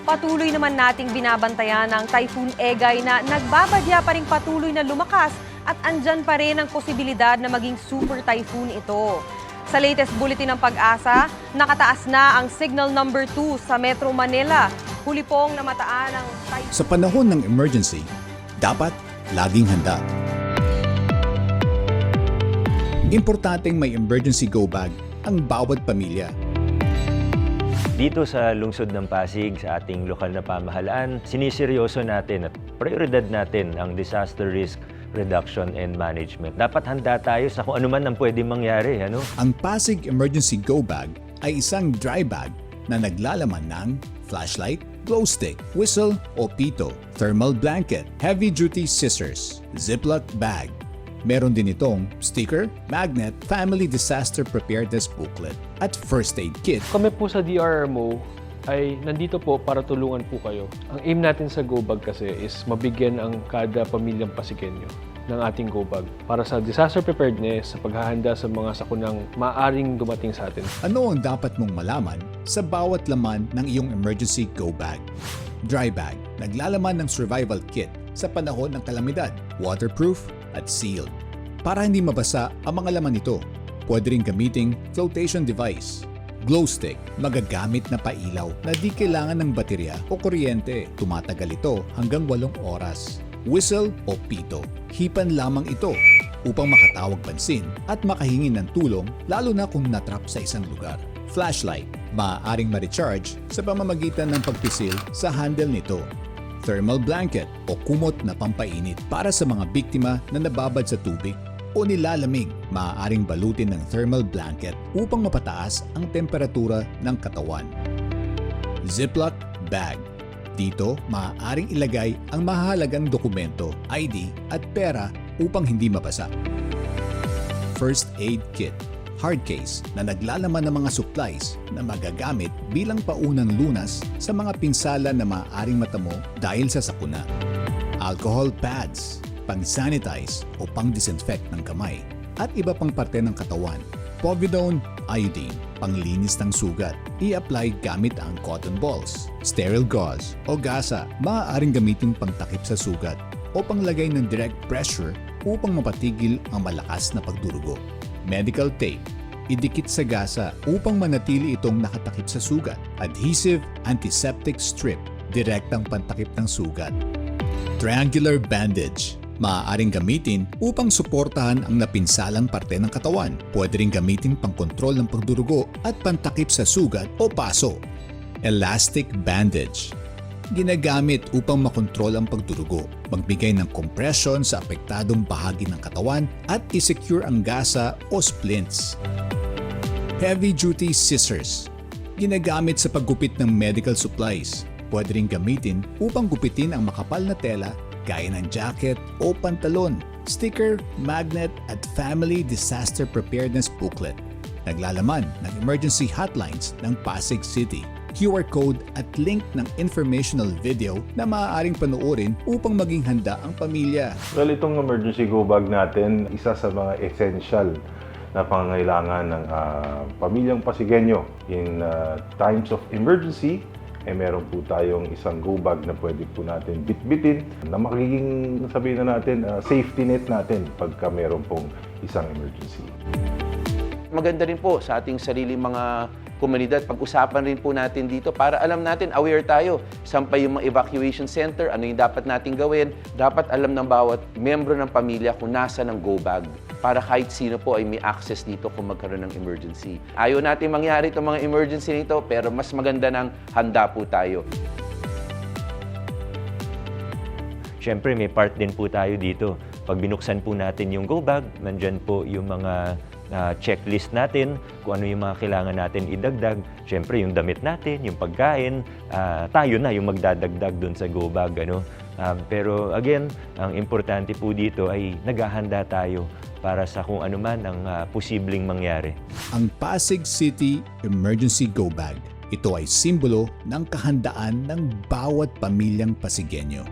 Patuloy naman nating binabantayan ang Typhoon Egay na nagbabadya pa rin patuloy na lumakas at andyan pa rin ang posibilidad na maging super typhoon ito. Sa latest bulletin ng Pag-asa, nakataas na ang signal number 2 sa Metro Manila. Huli pong namataan ang typhoon. Sa panahon ng emergency, dapat laging handa. Importanteng may emergency go bag ang bawat pamilya. Dito sa lungsod ng Pasig, sa ating lokal na pamahalaan, siniseryoso natin at prioridad natin ang disaster risk reduction and management. Dapat handa tayo sa kung ano man ang pwedeng mangyari. Ang Pasig Emergency Go Bag ay isang dry bag na naglalaman ng flashlight, glow stick, whistle o pito, thermal blanket, heavy-duty scissors, Ziploc bag. Meron din itong sticker, magnet, family disaster preparedness booklet at first aid kit. Kami po sa DRRMO ay nandito po para tulungan po kayo. Ang aim natin sa Go Bag kasi is mabigyan ang kada pamilyang Pasigenyo ng ating Go Bag para sa disaster preparedness, sa paghahanda sa mga sakunang maaring dumating sa atin. Ano ang dapat mong malaman sa bawat laman ng iyong emergency go bag? Dry bag, naglalaman ng survival kit sa panahon ng kalamidad, waterproof at sealed. Para hindi mabasa ang mga laman nito, pwede rin gamiting flotation device. Glow stick, magagamit na pailaw na di kailangan ng baterya o kuryente. Tumatagal ito hanggang 8 oras. Whistle o pito, hipan lamang ito upang makatawag pansin at makahingi ng tulong lalo na kung natrap sa isang lugar. Flashlight, maaaring ma-recharge sa pamamagitan ng pagpisil sa handle nito. Thermal blanket o kumot na pampainit para sa mga biktima na nababad sa tubig o nilalamig. Maaaring balutin ng thermal blanket upang mapataas ang temperatura ng katawan. Ziploc bag. Dito, maaaring ilagay ang mahalagang dokumento, ID at pera upang hindi mabasa. First aid kit. Hard case na naglalaman ng mga supplies na magagamit bilang paunang lunas sa mga pinsala na maaaring matamo dahil sa sakuna. Alcohol pads, pang-sanitize o pang-disinfect ng kamay at iba pang parte ng katawan. Povidone iodine, panglinis ng sugat. I-apply gamit ang cotton balls. Sterile gauze o gasa, maaaring gamitin pangtakip sa sugat o panglagay ng direct pressure upang mapatigil ang malakas na pagdurugo. Medical tape, idikit sa gasa upang manatili itong nakatakip sa sugat. Adhesive antiseptic strip, direktang pantakip ng sugat. Triangular bandage, maaaring gamitin upang suportahan ang napinsalang parte ng katawan. Pwede rin gamitin pangkontrol ng pagdurugo at pantakip sa sugat o paso. Elastic bandage, ginagamit upang makontrol ang pagdurugo, magbigay ng compression sa apektadong bahagi ng katawan at i-secure ang gasa o splints. Heavy-duty scissors, ginagamit sa paggupit ng medical supplies. Pwede rin gamitin upang gupitin ang makapal na tela gaya ng jacket o pantalon. Sticker, magnet at family disaster preparedness booklet. Naglalaman ng emergency hotlines ng Pasig City. QR code at link ng informational video na maaaring panoorin upang maging handa ang pamilya. Well, itong emergency go bag natin, isa sa mga essential na pangangailangan ng pamilyang Pasigenyo. In times of emergency, meron po tayong isang go bag na pwede po natin bitbitin na magiging, sabihin na natin, safety net natin pagka meron pong isang emergency. Maganda rin po sa ating sariling mga komunidad, pag-usapan rin po natin dito para alam natin, aware tayo. Saan pa yung mga evacuation center, ano yung dapat natin gawin. Dapat alam ng bawat membro ng pamilya kung nasa ng go bag para kahit sino po ay may access dito kung magkaroon ng emergency. Ayaw natin mangyari itong mga emergency nito, pero mas maganda ng handa po tayo. Siyempre, may part din po tayo dito. Pag binuksan po natin yung go bag, nandyan po yung mga checklist natin, kung ano yung mga kailangan natin idagdag. Siyempre, yung damit natin, yung pagkain, tayo na yung magdadagdag dun sa go bag. Pero again, ang importante po dito ay naghahanda tayo para sa kung ano man ang posibleng mangyari. Ang Pasig City Emergency Go Bag. Ito ay simbolo ng kahandaan ng bawat pamilyang Pasigenyo.